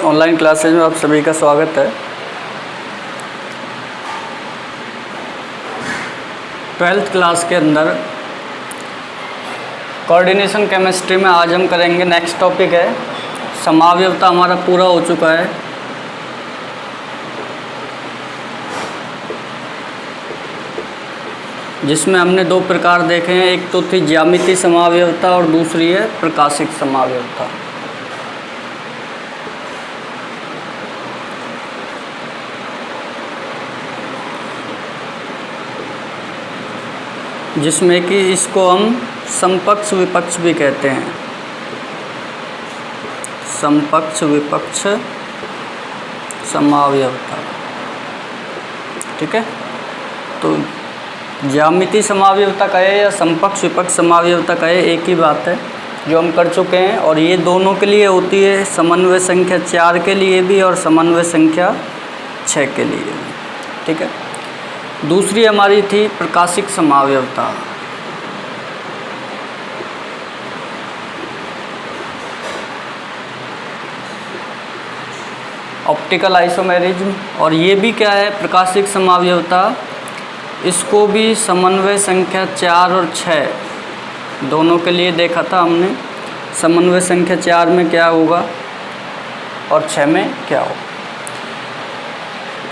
Online classes में आप सभी का स्वागत है। 12th क्लास के अंदर कोऑर्डिनेशन केमिस्ट्री में आज हम करेंगे, नेक्स्ट टॉपिक है समावयवता। हमारा पूरा हो चुका है। जिसमें हमने दो प्रकार देखे हैं, एक तो थी ज्यामितीय समावयवता और दूसरी है प्रकाशिक समावयवता। जिसमें कि इसको हम समपक्ष विपक्ष भी कहते हैं, समपक्ष विपक्ष समावयवता। ठीक है, तो ज्यामितीय समावयवता कहे या समपक्ष विपक्ष समावयवता कहे, एक ही बात है जो हम कर चुके हैं। और ये दोनों के लिए होती है, समन्वय संख्या 4 के लिए भी और समन्वय संख्या 6 के लिए भी। ठीक है, दूसरी हमारी थी प्रकाशिक समावयवता। Optical isomerism. और ये भी क्या है, प्रकाशिक समावयवता। इसको भी समन्वय संख्या 4 और 6 दोनों के लिए देखा था हमने। समन्वय संख्या 4 में क्या होगा और 6 में क्या होगा।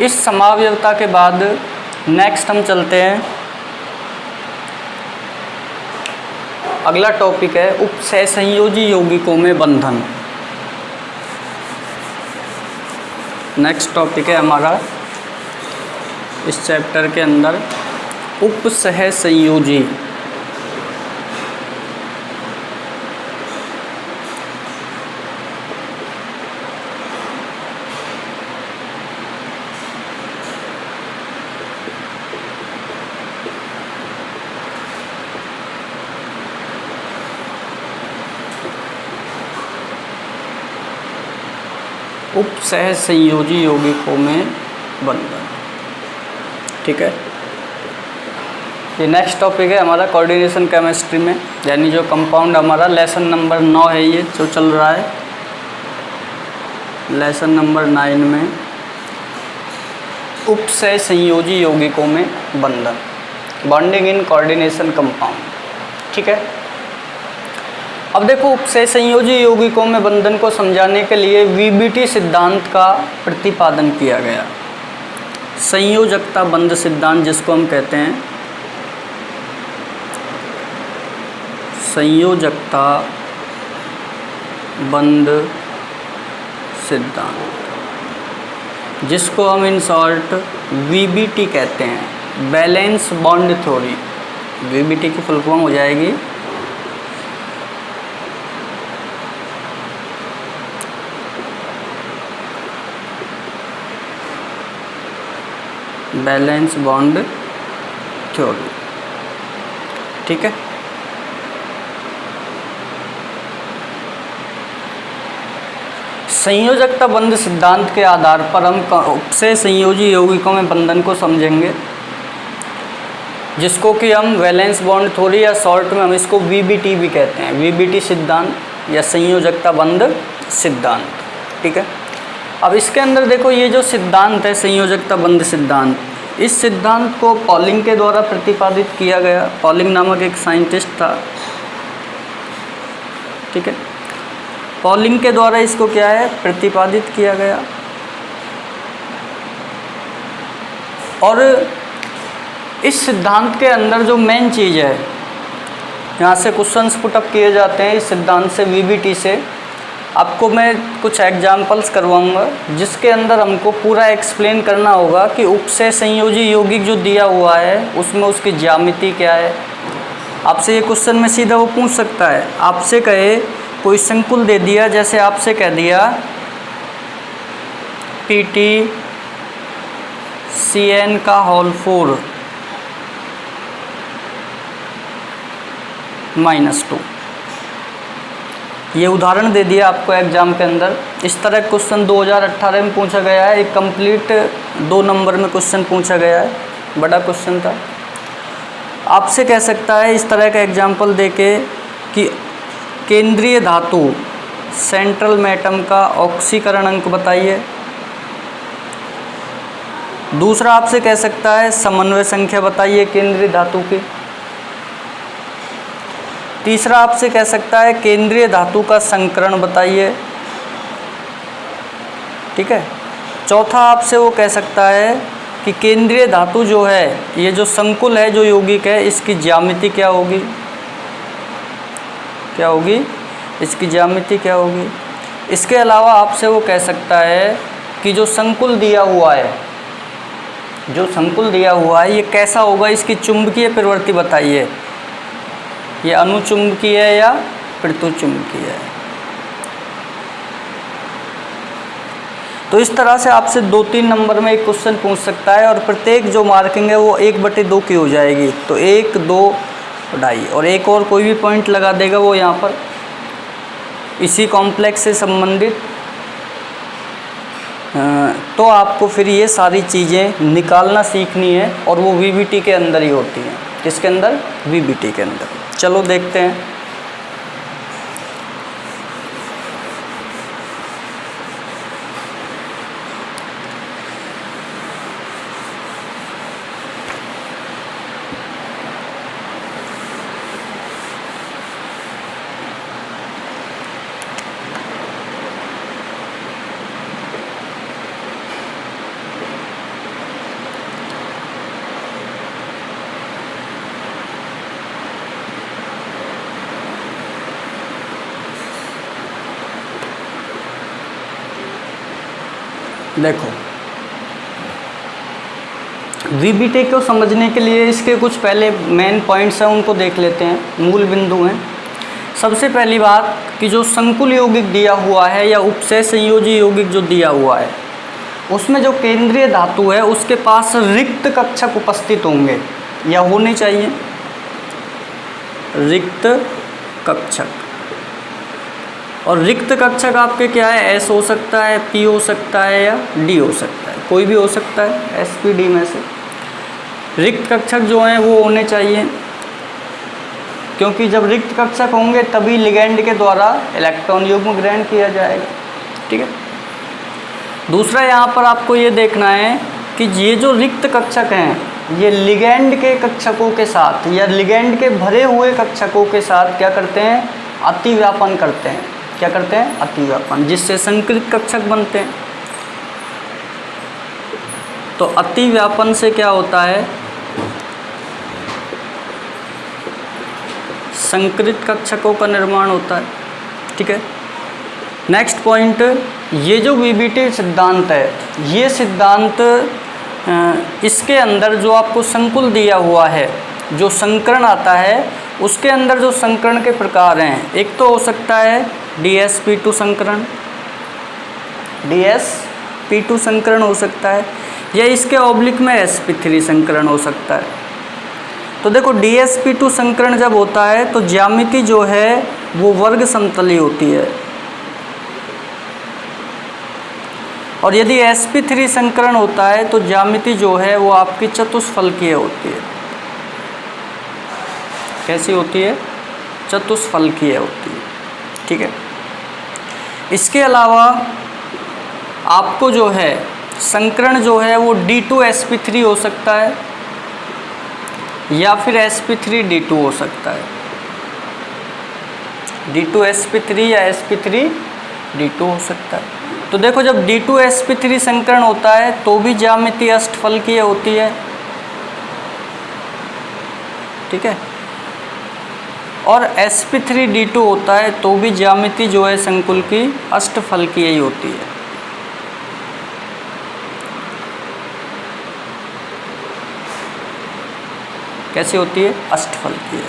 इस समावयवता के बाद नेक्स्ट हम चलते हैं, अगला टॉपिक है उपसहसंयोजी यौगिकों में बंधन। नेक्स्ट टॉपिक है हमारा इस चैप्टर के अंदर उपसहसंयोजी। उपसहसंयोजी यौगिकों में बंधन। ठीक है, ये नेक्स्ट टॉपिक है हमारा कोऑर्डिनेशन केमिस्ट्री में, यानी जो कंपाउंड हमारा लेसन नंबर 9 है, ये जो चल रहा है लेसन नंबर 9 में उपसहसंयोजी यौगिकों में बंधन, बॉन्डिंग इन कोऑर्डिनेशन कंपाउंड। ठीक है, अब देखो उपसहसंयोजी यौगिकों में बंधन को समझाने के लिए वीबीटी सिद्धांत का प्रतिपादन किया गया। संयोजकता बंध सिद्धांत जिसको हम कहते हैं, संयोजकता बंध सिद्धांत, जिसको हम इन शॉर्ट वीबीटी कहते हैं, बैलेंस बॉन्ड थ्योरी। वीबीटी की फुल फॉर्म हो जाएगी बैलेंस बॉन्ड थ्योरी। ठीक है, संयोजकता बंध सिद्धांत के आधार पर हम उपसहसंयोजी यौगिकों में बंधन को समझेंगे, जिसको कि हम वैलेंस बॉन्ड थ्योरी या शॉर्ट में हम इसको वीबीटी भी कहते हैं, वीबीटी सिद्धांत या संयोजकता बंध सिद्धांत। ठीक है, अब इसके अंदर देखो ये जो सिद्धांत है संयोजकता बंध सिद्धांत, इस सिद्धांत को पॉलिंग के द्वारा प्रतिपादित किया गया। पॉलिंग नामक एक साइंटिस्ट था। ठीक है, पॉलिंग के द्वारा इसको क्या है, प्रतिपादित किया गया। और इस सिद्धांत के अंदर जो मेन चीज़ है, यहाँ से क्वेश्चंस पुटअप किए जाते हैं इस सिद्धांत से, वीबीटी से। आपको मैं कुछ एग्जाम्पल्स करवाऊंगा जिसके अंदर हमको पूरा एक्सप्लेन करना होगा कि उपसहसंयोजी यौगिक जो दिया हुआ है उसमें उसकी ज्यामिति क्या है। आपसे ये क्वेश्चन में सीधा वो पूछ सकता है, आपसे कहे कोई संकुल दे दिया, जैसे आपसे कह दिया PT CN का होल 4 -2, ये उदाहरण दे दिया आपको एग्जाम के अंदर। इस तरह क्वेश्चन 2018 में पूछा गया है, एक कंप्लीट 2 नंबर में क्वेश्चन पूछा गया है, बड़ा क्वेश्चन था। आपसे कह सकता है इस तरह का एग्जाम्पल देके कि केंद्रीय धातु सेंट्रल में एटम का ऑक्सीकरण अंक बताइए। दूसरा आपसे कह सकता है समन्वय संख्या बताइए केंद्रीय धातु की। तीसरा आपसे कह सकता है केंद्रीय धातु का संकरण बताइए, ठीक है। चौथा आपसे वो कह सकता है कि केंद्रीय धातु जो है, ये जो संकुल है जो यौगिक है, इसकी ज्यामिति क्या होगी, क्या होगी, इसकी ज्यामिति क्या होगी। इसके अलावा आपसे वो कह सकता है कि जो संकुल दिया हुआ है, जो संकुल दिया हुआ है ये कैसा होगा, इसकी चुंबकीय प्रवृत्ति बताइए, ये अनुचुंबकीय है या पृथुचुंबकीय है। तो इस तरह से आपसे 2-3 नंबर में एक क्वेश्चन पूछ सकता है और प्रत्येक जो मार्किंग है वो 1/2 की हो जाएगी। तो 1, 2, 2.5 और एक और कोई भी पॉइंट लगा देगा वो यहाँ पर इसी कॉम्प्लेक्स से संबंधित। तो आपको फिर ये सारी चीज़ें निकालना सीखनी है और वो वीबीटी के अंदर ही होती हैं। किसके अंदर? वीबीटी के अंदर। चलो देखते हैं। देखो, वीबीटी को समझने के लिए इसके कुछ पहले मेन पॉइंट्स हैं, उनको देख लेते हैं, मूल बिंदु हैं। सबसे पहली बात कि जो संकुल यौगिक दिया हुआ है या उपसय संयोजी यौगिक जो दिया हुआ है, उसमें जो केंद्रीय धातु है उसके पास रिक्त कक्षक उपस्थित होंगे या होने चाहिए। रिक्त कक्षक, और रिक्त कक्षक आपके क्या है? एस हो सकता है, पी हो सकता है या डी हो सकता है, कोई भी हो सकता है एस पी डी में से। रिक्त कक्षक जो हैं वो होने चाहिए, क्योंकि जब रिक्त कक्षक होंगे तभी लिगैंड के द्वारा इलेक्ट्रॉन युग्म ग्रहण किया जाएगा, ठीक है। दूसरा यहाँ पर आपको ये देखना है कि ये जो रिक्त कक्षक हैं ये लिगैंड के कक्षकों के साथ या लिगैंड के भरे हुए कक्षकों के साथ क्या करते हैं? अतिव्यापन करते हैं। क्या करते हैं? अतिव्यापन, जिससे संकृत कक्षक बनते हैं। तो अतिव्यापन से क्या होता है? संकृत कक्षकों का निर्माण होता है, ठीक है। नेक्स्ट पॉइंट, ये जो वीबीटी सिद्धांत है, ये सिद्धांत इसके अंदर जो आपको संकुल दिया हुआ है, जो संकरण आता है, उसके अंदर जो संकरण के प्रकार हैं, एक तो हो सकता है DsP2 संकरण, DsP2 संकरण हो सकता है, या इसके ऑब्लिक में sp3 संकरण हो सकता है। तो देखो, DsP2 संकरण जब होता है तो ज्यामिति जो है वो वर्ग समतली होती है, और यदि sp3 संकरण होता है तो ज्यामिति जो है वो आपकी चतुष्फलकीय होती है। कैसी होती है? चतुष्फलकीय होती है, ठीक है। इसके अलावा आपको जो है संकरण जो है वो D2sp3 हो सकता है या फिर sp3D2 हो सकता है। D2sp3 या sp3D2 हो सकता है। तो देखो, जब D2sp3 संकरण होता है तो भी ज्यामिति अष्टफलकीय होती है, ठीक है। और sp3D2 होता है तो भी ज्यामिति जो है संकुल की अष्टफलकीय ही होती है। कैसी होती है? अष्टफलकीय।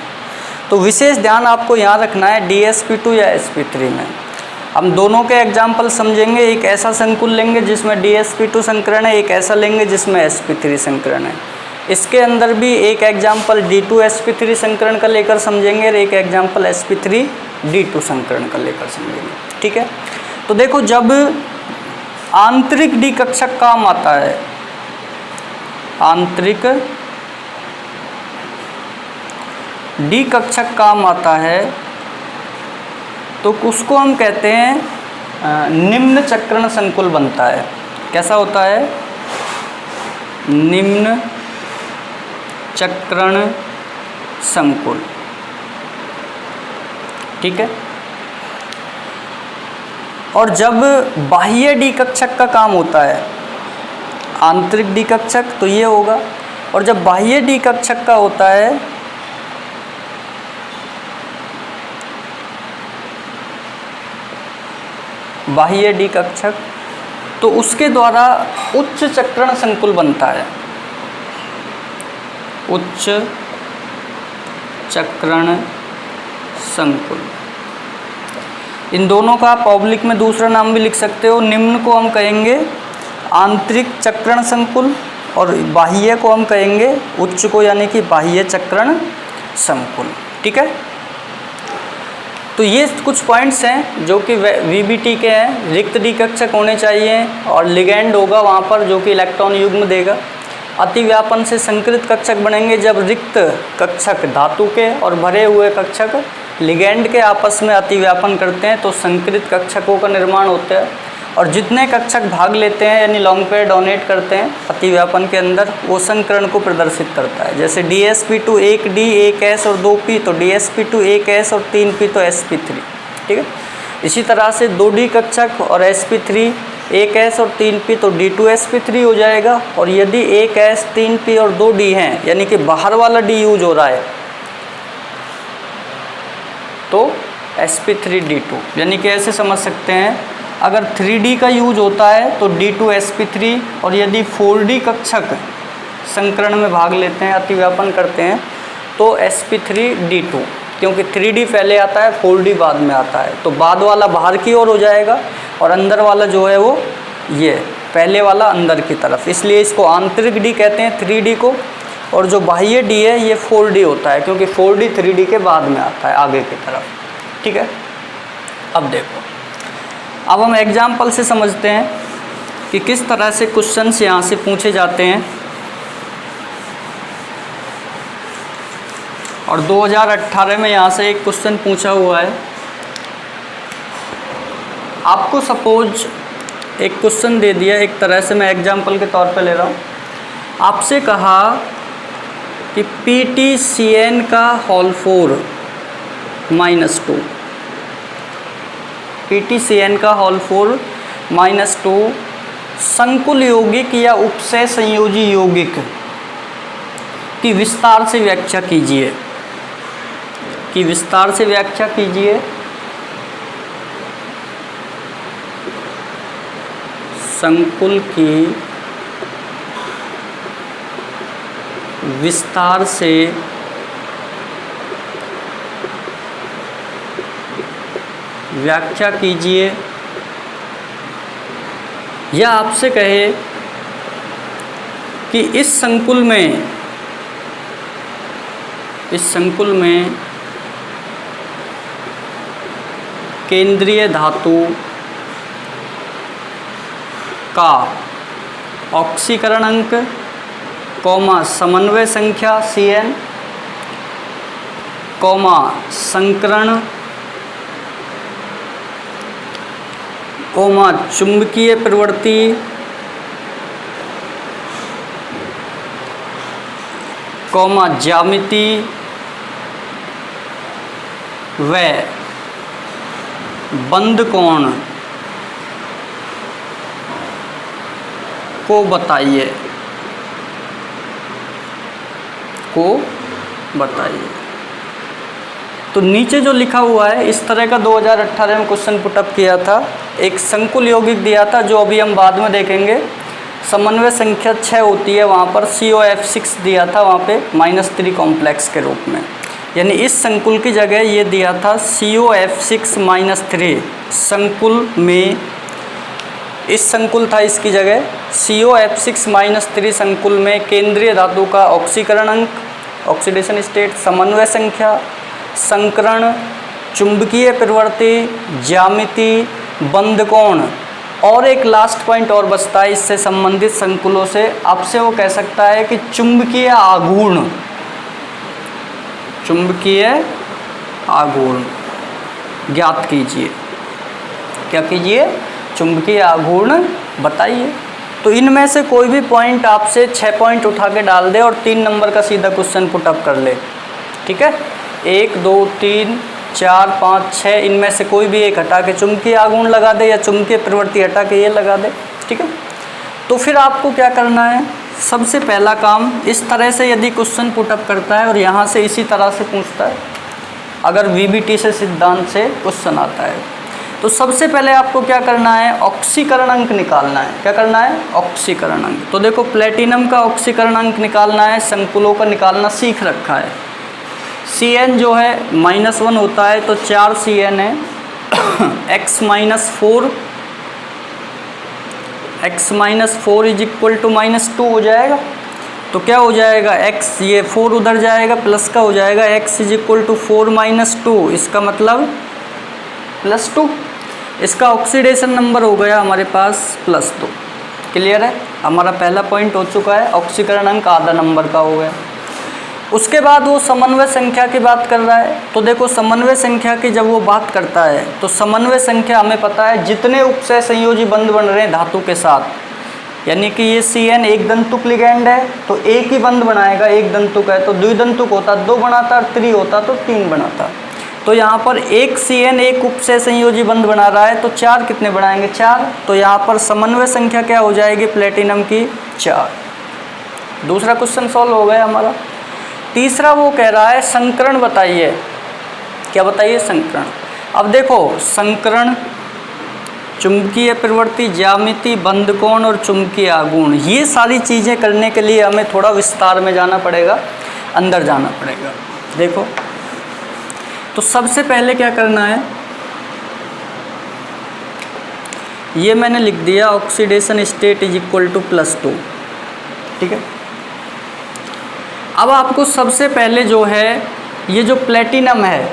तो विशेष ध्यान आपको यहाँ रखना है DsP2 या sp3 में। हम दोनों के एग्जाम्पल समझेंगे। एक ऐसा संकुल लेंगे जिसमें DsP2 संकरण है, एक ऐसा लेंगे जिसमें sp3 संकरण है। इसके अंदर भी एक एग्जाम्पल D2sp3 संकरण का लेकर समझेंगे और एक एग्जाम्पल sp3D2 संकरण का लेकर समझेंगे, ठीक है। तो देखो, जब आंतरिक डी कक्षक काम आता है, आंतरिक डी कक्षक काम आता है तो उसको हम कहते हैं निम्न चक्रण संकुल बनता है। कैसा होता है? निम्न चक्रण संकुल। ठीक है। और जब बाह्य डी कक्षक का काम होता है, आंतरिक डी कक्षक तो ये होगा, और जब बाह्य डी कक्षक का होता है बाह्य डी कक्षक, तो उसके द्वारा उच्च चक्रण संकुल बनता है। उच्च चक्रण संकुल। इन दोनों का पब्लिक में दूसरा नाम भी लिख सकते हो। निम्न को हम कहेंगे आंतरिक चक्रण संकुल और बाह्य को हम कहेंगे उच्च को, यानी कि बाह्य चक्रण संकुल। ठीक है। तो ये कुछ पॉइंट्स हैं जो कि वीबीटी के हैं। रिक्त डी कक्षक होने चाहिए और लिगैंड होगा वहाँ पर जो कि इलेक्ट्रॉन युग्म देगा। अतिव्यापन से संकृत कक्षक बनेंगे जब रिक्त कक्षक धातु के और भरे हुए कक्षक लिगैंड के आपस में अतिव्यापन करते हैं तो संकृत कक्षकों का निर्माण होता है। और जितने कक्षक भाग लेते हैं यानी लॉन्ग पेयर डोनेट करते हैं अतिव्यापन के अंदर, वो संकरण को प्रदर्शित करता है। जैसे DsP2 1 D 1 S और 2 P तो DsP2 1 S और 3 P तो sp3। ठीक है। इसी तरह से 2 D कक्षक और sp3 1 S और 3 P तो D2sp3 हो जाएगा। और यदि 1 S 3 P और 2 D हैं यानी कि बाहर वाला D यूज हो रहा है तो sp3D2, यानी कि ऐसे समझ सकते हैं अगर 3D का यूज होता है तो D2sp3, और यदि 4D कक्षक संकरण में भाग लेते हैं अतिव्यापन करते हैं तो sp3D2, क्योंकि 3D पहले आता है 4D बाद में आता है। तो बाद वाला बाहर की ओर हो जाएगा और अंदर वाला जो है वो ये पहले वाला अंदर की तरफ, इसलिए इसको आंतरिक D कहते हैं 3D को। और जो बाह्य D है ये 4D होता है क्योंकि 4D 3D के बाद में आता है आगे की तरफ। ठीक है। अब देखो, अब हम एग्जाम्पल से समझते हैं कि किस तरह से क्वेश्चंस यहाँ से पूछे जाते हैं। और 2018 में यहाँ से एक क्वेश्चन पूछा हुआ है। आपको सपोज एक क्वेश्चन दे दिया, एक तरह से मैं एग्जाम्पल के तौर पे ले रहा हूँ। आपसे कहा कि PTCN का होल 4 -2, PTCN का होल 4 -2 संकुल यौगिक या उपसय संयोजी यौगिक की विस्तार से व्याख्या कीजिए। कि विस्तार से व्याख्या कीजिए। संकुल की विस्तार से व्याख्या कीजिए। या आपसे कहे कि इस संकुल में केंद्रीय धातु का ऑक्सीकरण अंक, समन्वय संख्या Cn, संकरण, चुंबकीय प्रवृत्ति, ज्यामिति व बंध कोण को बताइए। तो नीचे जो लिखा हुआ है इस तरह का 2018 में क्वेश्चन पुटअप किया था। एक संकुल यौगिक दिया था जो अभी हम बाद में देखेंगे। समन्वय संख्या 6 होती है, वहाँ पर COF6 दिया था वहाँ पे -3 कॉम्प्लेक्स के रूप में। यानी इस संकुल की जगह ये दिया था COF6 -3 संकुल में, इस संकुल था इसकी जगह COF6 -3 संकुल में केंद्रीय धातु का ऑक्सीकरण अंक, ऑक्सीडेशन स्टेट, समन्वय संख्या, संकरण, चुंबकीय प्रवृत्ति, ज्यामिति, बंध कोण, और एक लास्ट पॉइंट और बचता है इससे संबंधित संकुलों से। आपसे वो कह सकता है कि चुंबकीय आघूर्ण ज्ञात कीजिए। क्या कीजिए? चुंबकीय आघूर्ण बताइए। तो इनमें से कोई भी पॉइंट आपसे 6 पॉइंट उठा के डाल दे और 3 नंबर का सीधा क्वेश्चन पुटअप कर ले, ठीक है। 1 2 3 4 5 6 इनमें से कोई भी एक हटा के चुंबकीय आघूर्ण लगा दे या चुंबकीय प्रवृत्ति हटा के ये लगा दे, ठीक है। तो फिर आपको क्या करना है, सबसे पहला काम, इस तरह से यदि क्वेश्चन पुटअप करता है और यहाँ से इसी तरह से पूछता है, अगर वीबीटी से सिद्धांत से क्वेश्चन आता है, तो सबसे पहले आपको क्या करना है, ऑक्सीकरण अंक निकालना है। क्या करना है? ऑक्सीकरण अंक। तो देखो प्लेटिनम का ऑक्सीकरण अंक निकालना है, संकुलों का निकालना सीख रखा है। Cn जो है -1 होता है, तो 4 Cn है। x minus 4 is equal to -2 हो जाएगा। तो क्या हो जाएगा, x, ये 4 उधर जाएगा, प्लस का हो जाएगा, x इज इक्वल टू 4 - 2, इसका मतलब +2। इसका ऑक्सीडेशन नंबर हो गया हमारे पास +2। क्लियर है? हमारा पहला पॉइंट हो चुका है, ऑक्सीकरण अंक आधा नंबर का हो गया। उसके बाद वो समन्वय संख्या की बात कर रहा है। तो देखो समन्वय संख्या की जब वो बात करता है, तो समन्वय संख्या हमें पता है, जितने उपसय संयोजी बंध बन रहे हैं धातु के साथ, यानी कि ये Cn एक दंतुक लिगैंड है तो एक ही बंध बनाएगा, एक दंतुक है तो द्विदंतुक होता 2 बनाता, और त्रि होता तो 3 बनाता। तो यहाँ पर एक Cn एक उपसय संयोजी बंध बना रहा है, तो 4 कितने बनाएंगे, 4। तो यहाँ पर समन्वय संख्या क्या हो जाएगी प्लेटिनम की, 4। दूसरा क्वेश्चन सॉल्व हो गया हमारा। तीसरा वो कह रहा है संकरण बताइए। क्या बताइए? संकरण। अब देखो संकरण, चुंबकीय प्रवृत्ति, ज्यामिति, बंध कोण और चुंबकीय आघूर्ण, ये सारी चीज़ें करने के लिए हमें थोड़ा विस्तार में जाना पड़ेगा, अंदर जाना पड़ेगा। देखो तो सबसे पहले क्या करना है, ये मैंने लिख दिया oxidation state is equal to +2, ठीक है। अब आपको सबसे पहले जो है, ये जो प्लेटिनम है,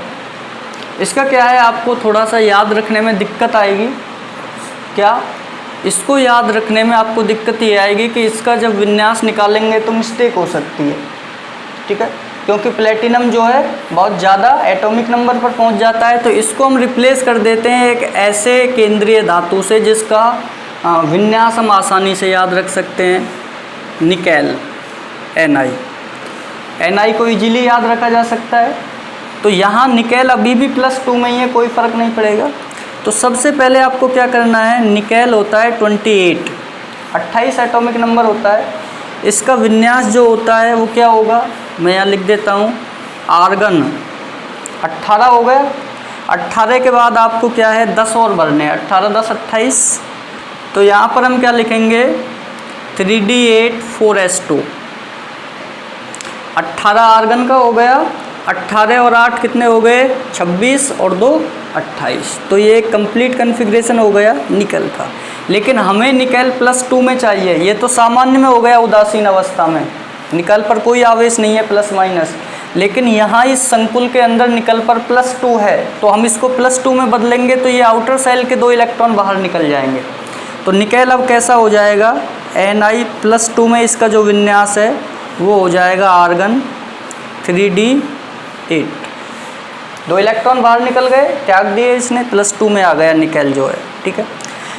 इसका क्या है, आपको थोड़ा सा याद रखने में दिक्कत आएगी। क्या? इसको याद रखने में आपको दिक्कत ये आएगी कि इसका जब विन्यास निकालेंगे तो मिस्टेक हो सकती है, ठीक है, क्योंकि प्लेटिनम जो है बहुत ज़्यादा एटॉमिक नंबर पर पहुंच जाता है। तो इसको हम रिप्लेस कर देते हैं एक ऐसे केंद्रीय धातु से जिसका विन्यास हम आसानी से याद रख सकते हैं, निकेल, Ni को इजीली याद रखा जा सकता है। तो यहाँ निकेल अभी भी +2 में ही है, कोई फ़र्क नहीं पड़ेगा। तो सबसे पहले आपको क्या करना है, निकेल होता है 28 एटॉमिक नंबर होता है। इसका विन्यास जो होता है वो क्या होगा, मैं यहाँ लिख देता हूँ, आर्गन 18 हो गया। 18 के बाद आपको क्या है, 10 और भरने, 18 10 28। तो यहाँ पर हम क्या लिखेंगे, 3d8 4s2। 18 आर्गन का हो गया, 18 और 8 कितने हो गए, 26 और 2 28। तो ये एक कंप्लीट कन्फिग्रेशन हो गया निकेल का। लेकिन हमें निकेल +2 में चाहिए, ये तो सामान्य में हो गया, उदासीन अवस्था में निकेल पर कोई आवेश नहीं है प्लस माइनस। लेकिन यहाँ इस संकुल के अंदर निकेल पर +2 है, तो हम इसको +2 में बदलेंगे तो ये आउटर सेल के 2 इलेक्ट्रॉन बाहर निकल जाएंगे। तो निकेल अब कैसा हो जाएगा, Ni +2 में इसका जो विन्यास है वो हो जाएगा आर्गन 3d8। 2 इलेक्ट्रॉन बाहर निकल गए, त्याग दिए इसने, +2 में आ गया निकेल जो है, ठीक है।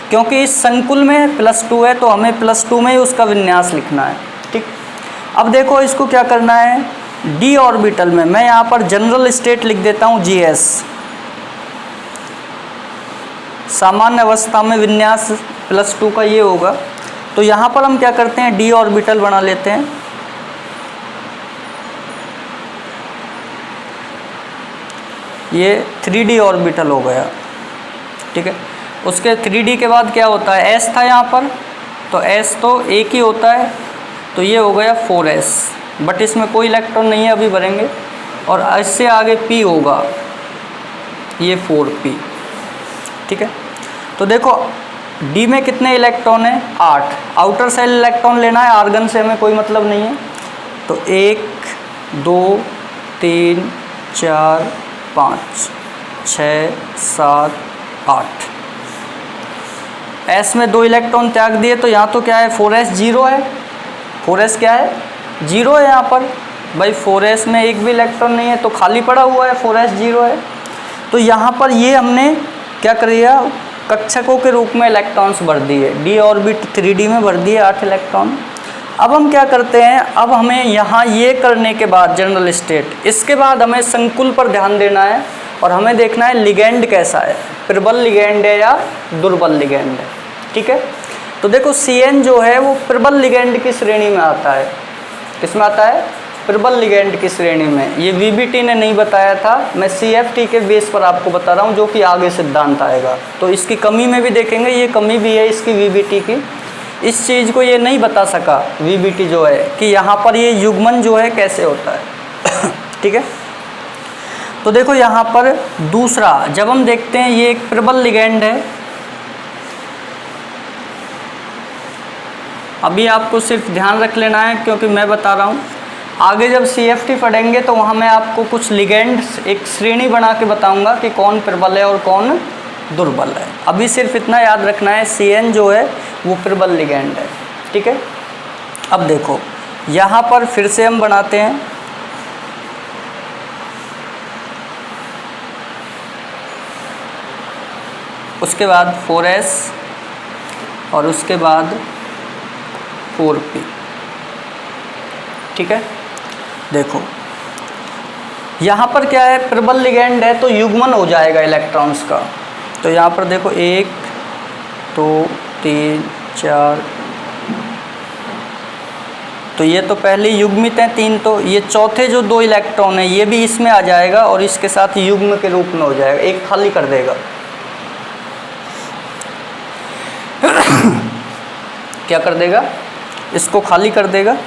क्योंकि इस संकुल में +2 है तो हमें +2 में ही उसका विन्यास लिखना है, ठीक। अब देखो इसको क्या करना है, d ऑर्बिटल में मैं यहाँ पर जनरल स्टेट लिख देता हूँ Gs। सामान्य अवस्था में विन्यास +2 का ये होगा। तो यहाँ पर हम क्या करते हैं, d ऑर्बिटल बना लेते हैं। ये 3d ऑर्बिटल हो गया, ठीक है। उसके 3d के बाद क्या होता है, s था यहाँ पर, तो s तो एक ही होता है, तो ये हो गया 4s, बट इसमें कोई इलेक्ट्रॉन नहीं है, अभी भरेंगे। और इससे आगे p होगा, ये 4p, ठीक है। तो देखो d में कितने इलेक्ट्रॉन हैं, 8। आउटर सेल इलेक्ट्रॉन लेना है, आर्गन से हमें कोई मतलब नहीं है। तो 1 2 3 4 5 6 7 8। s में 2 इलेक्ट्रॉन त्याग दिए, तो यहाँ तो क्या है, 4s 0 है। 4s क्या है, 0 है यहाँ पर भाई। 4s में एक भी इलेक्ट्रॉन नहीं है तो खाली पड़ा हुआ है, 4s 0 है। तो यहाँ पर ये हमने क्या कर दिया, कक्षकों के रूप में इलेक्ट्रॉन्स भर दिए, d ऑर्बिट 3d में भर दिए 8 इलेक्ट्रॉन। अब हम क्या करते हैं, अब हमें यहाँ ये करने के बाद जनरल स्टेट, इसके बाद हमें संकुल पर ध्यान देना है और हमें देखना है लिगेंड कैसा है, प्रबल लिगेंड है या दुर्बल लिगेंड है। ठीक है, तो देखो CN जो है वो प्रबल लिगेंड की श्रेणी में आता है। किस में आता है, प्रबल लिगेंड की श्रेणी में। ये VBT ने नहीं बताया था, मैं CFT के बेस पर आपको बता रहा हूँ, जो कि आगे सिद्धांत आएगा। तो इसकी कमी में भी देखेंगे, ये कमी भी है इसकी VBT की, इस चीज़ को ये नहीं बता सका VBT जो है कि यहाँ पर ये युग्मन जो है कैसे होता है। ठीक है, तो देखो यहाँ पर दूसरा जब हम देखते हैं, ये एक प्रबल लिगेंड है। अभी आपको सिर्फ ध्यान रख लेना है, क्योंकि मैं बता रहा हूँ आगे जब CFT पढ़ेंगे तो वहाँ मैं आपको कुछ लिगेंड्स एक श्रेणी बना के बताऊँगा कि कौन प्रबल है और कौन दुर्बल है। अभी सिर्फ इतना याद रखना है, CN जो है वो प्रबल लिगेंड है। ठीक है, अब देखो यहाँ पर फिर से हम बनाते हैं, उसके बाद 4s और उसके बाद 4p। ठीक है, देखो यहाँ पर क्या है, प्रबल लिगेंड है तो युग्मन हो जाएगा इलेक्ट्रॉन्स का। तो यहाँ पर देखो 1 2 3 4, तो ये तो पहले युग्मित हैं 3, तो ये चौथे जो 2 इलेक्ट्रॉन है ये भी इसमें आ जाएगा और इसके साथ युग्म के रूप में हो जाएगा, एक खाली कर देगा। क्या कर देगा, इसको खाली कर देगा।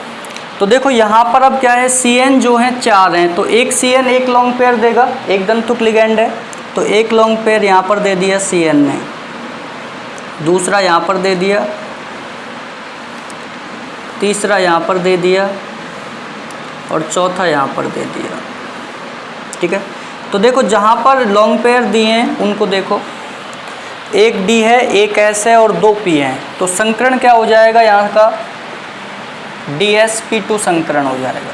तो देखो यहाँ पर अब क्या है, CN जो है 4 हैं, तो एक CN एक लॉन्ग पेयर देगा, एक दंतुक लिगेंड है तो एक लॉन्ग पेयर यहाँ पर दे दिया CN ने, दूसरा यहाँ पर दे दिया, तीसरा यहाँ पर दे दिया और चौथा यहाँ पर दे दिया। ठीक है, तो देखो जहाँ पर लॉन्ग पेयर दिए हैं उनको देखो, एक D है, एक S है और 2 P हैं, तो संकरण क्या हो जाएगा यहाँ का, DsP2 संकरण हो जाएगा।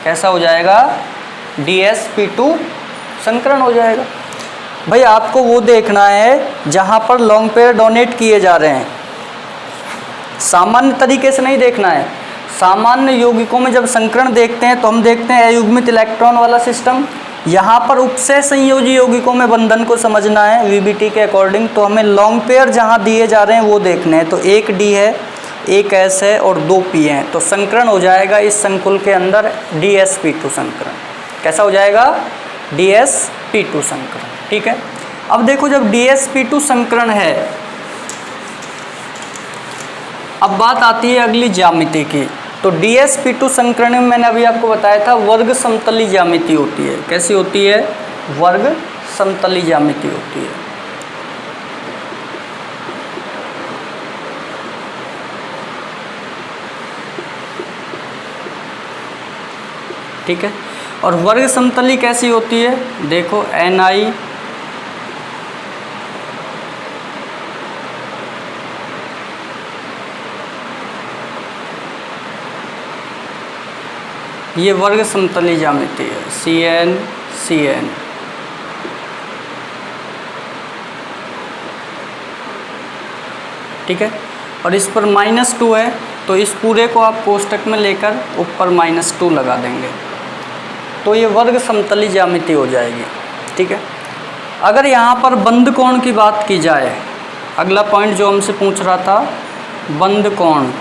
कैसा हो जाएगा, DsP2 संकरण हो जाएगा। भाई आपको वो देखना है जहाँ पर लॉन्ग पेयर डोनेट किए जा रहे हैं, सामान्य तरीके से नहीं देखना है। सामान्य यौगिकों में जब संकरण देखते हैं तो हम देखते हैं अयुग्मित इलेक्ट्रॉन वाला सिस्टम। यहाँ पर उपसय संयोजी यौगिकों में बंधन को समझना है VBT के अकॉर्डिंग, तो हमें लॉन्ग पेयर जहाँ दिए जा रहे हैं वो देखने हैं। तो एक D है, एक S है और 2 P हैं, तो संकरण हो जाएगा इस संकुल के अंदर DsP2 संकरण। कैसा हो जाएगा, DsP2 संकरण। ठीक है, अब देखो जब DsP2 संकरण है, अब बात आती है अगली ज्यामिति की। तो DsP2 संकरण में मैंने अभी आपको बताया था वर्ग समतली ज्यामिति होती है। कैसी होती है, वर्ग समतली ज्यामिति होती है। ठीक है, और वर्ग समतली कैसी होती है, देखो Ni ये वर्ग समतली ज्यामिति है, CN CN। ठीक है, और इस पर -2 है, तो इस पूरे को आप कोष्टक में लेकर ऊपर -2 लगा देंगे, तो ये वर्ग समतली ज्यामिति हो जाएगी। ठीक है, अगर यहाँ पर बंद कोण की बात की जाए, अगला पॉइंट जो हमसे पूछ रहा था बंद कोण,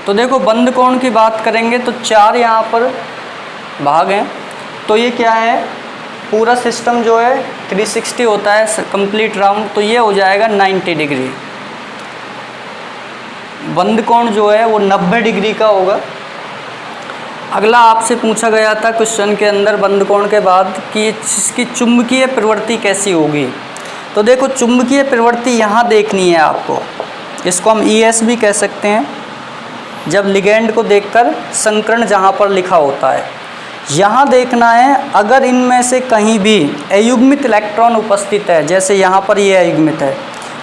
तो देखो बंद कोण की बात करेंगे तो 4 यहाँ पर भाग हैं, तो ये क्या है, पूरा सिस्टम जो है 360 होता है कंप्लीट राउंड, तो ये हो जाएगा 90 डिग्री। बंद कोण जो है वो 90 डिग्री का होगा। अगला आपसे पूछा गया था क्वेश्चन के अंदर बंद कोण के बाद कि इसकी चुंबकीय प्रवृत्ति कैसी होगी, तो देखो चुंबकीय प्रवृत्ति यहाँ देखनी है आपको, इसको हम ES भी कह सकते हैं। जब लिगेंड को देखकर संकरण जहाँ पर लिखा होता है, यहाँ देखना है अगर इनमें से कहीं भी अयुग्मित इलेक्ट्रॉन उपस्थित है, जैसे यहाँ पर ये अयुग्मित है,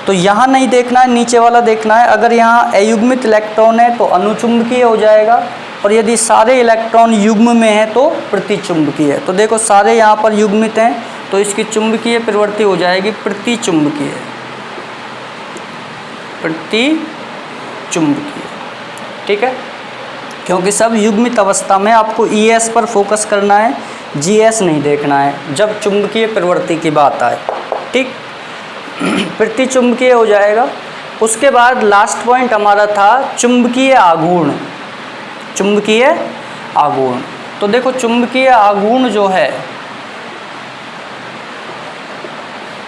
तो यहाँ नहीं देखना है, नीचे वाला देखना है। अगर यहाँ अयुग्मित इलेक्ट्रॉन है तो अनुचुंबकीय हो जाएगा, और यदि सारे इलेक्ट्रॉन युग्म में है तो प्रतिचुंबकीय है। तो देखो सारे यहाँ पर युग्मित हैं, तो इसकी चुंबकीय प्रवृत्ति हो जाएगी प्रतिचुंबकीय, प्रतिचुंबकीय। ठीक है, क्योंकि सब युग्मित अवस्था में आपको ES पर फोकस करना है, GS नहीं देखना है जब चुंबकीय प्रवृत्ति की बात आए। ठीक, प्रतिचुंबकीय हो जाएगा। उसके बाद लास्ट पॉइंट हमारा था चुंबकीय आघूर्ण। चुंबकीय आघूर्ण, तो देखो चुंबकीय आघूर्ण जो है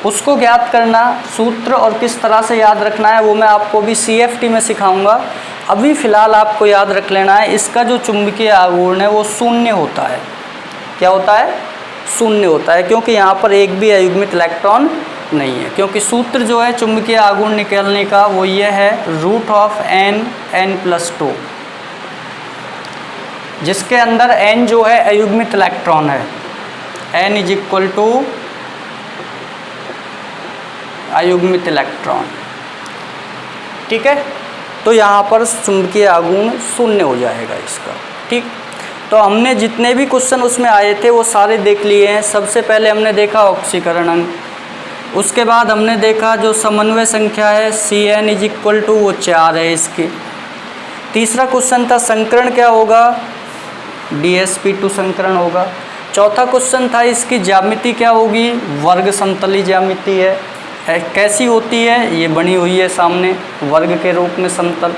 उसको ज्ञात करना, सूत्र और किस तरह से याद रखना है वो मैं आपको भी CFT में सिखाऊंगा। अभी फ़िलहाल आपको याद रख लेना है इसका जो चुंबकीय आघूर्ण है वो शून्य होता है। क्या होता है? शून्य होता है, क्योंकि यहाँ पर एक भी अयुग्मित इलेक्ट्रॉन नहीं है। क्योंकि सूत्र जो है चुंबकीय आघूर्ण निकालने का वो ये है √n+2, जिसके अंदर n जो है अयुग्मित इलेक्ट्रॉन है, n = अयुग्मित इलेक्ट्रॉन। ठीक है, तो यहाँ पर चुंबकीय आघूर्ण शून्य हो जाएगा इसका। ठीक, तो हमने जितने भी क्वेश्चन उसमें आए थे वो सारे देख लिए हैं। सबसे पहले हमने देखा ऑक्सीकरण अंक, उसके बाद हमने देखा जो समन्वय संख्या है Cn = वो 4 है इसकी। तीसरा क्वेश्चन था संकरण क्या होगा, DsP2 संकरण होगा। चौथा क्वेश्चन था इसकी ज्यामिति क्या होगी, वर्ग समतली ज्यामिति है। कैसी होती है, ये बनी हुई है सामने वर्ग के रूप में समतल।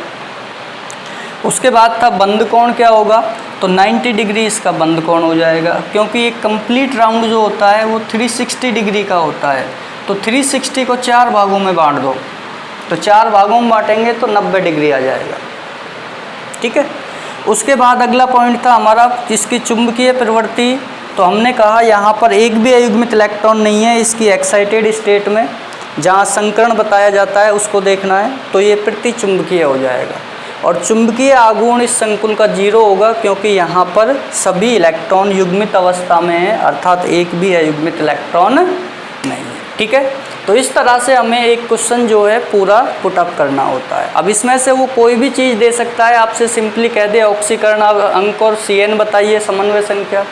उसके बाद था बंद कोण क्या होगा, तो 90 डिग्री इसका बंद कोण हो जाएगा, क्योंकि एक कंप्लीट राउंड जो होता है वो 360 डिग्री का होता है। तो 360 को 4 भागों में बांट दो, तो 4 भागों में बांटेंगे तो 90 डिग्री आ जाएगा। ठीक है, उसके बाद अगला पॉइंट था हमारा इसकी चुंबकीय प्रवृत्ति। तो हमने कहा यहाँ पर एक भी अयुग्मित इलेक्ट्रॉन नहीं है इसकी एक्साइटेड स्टेट में, जहाँ संकरण बताया जाता है उसको देखना है, तो ये प्रतिचुंबकीय हो जाएगा। और चुंबकीय आघूर्ण इस संकुल का 0 होगा, क्योंकि यहाँ पर सभी इलेक्ट्रॉन युग्मित अवस्था में है, अर्थात एक भी अयुग्मित इलेक्ट्रॉन नहीं है। ठीक है, तो इस तरह से हमें एक क्वेश्चन जो है पूरा पुटअप करना होता है। अब इसमें से वो कोई भी चीज़ दे सकता है, आपसे सिंपली कह दे ऑक्सीकरण अंक और Cn बताइए समन्वय संख्या।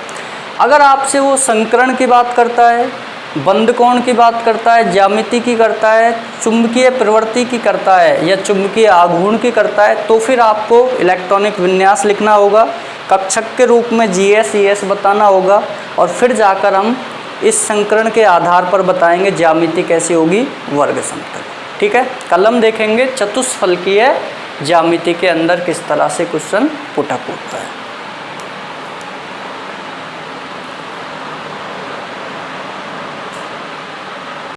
अगर आपसे वो संकरण की बात करता है, बंद कोण की बात करता है, ज्यामिति की करता है, चुंबकीय प्रवृत्ति की करता है या चुंबकीय आघूर्ण की करता है, तो फिर आपको इलेक्ट्रॉनिक विन्यास लिखना होगा, कक्षक के रूप में GS ES बताना होगा, और फिर जाकर हम इस संकरण के आधार पर बताएंगे ज्यामिति कैसी होगी, वर्ग समतल। ठीक है, कल हम देखेंगे चतुष्फलकीय ज्यामिति के अंदर किस तरह से क्वेश्चन पुटअप होता है।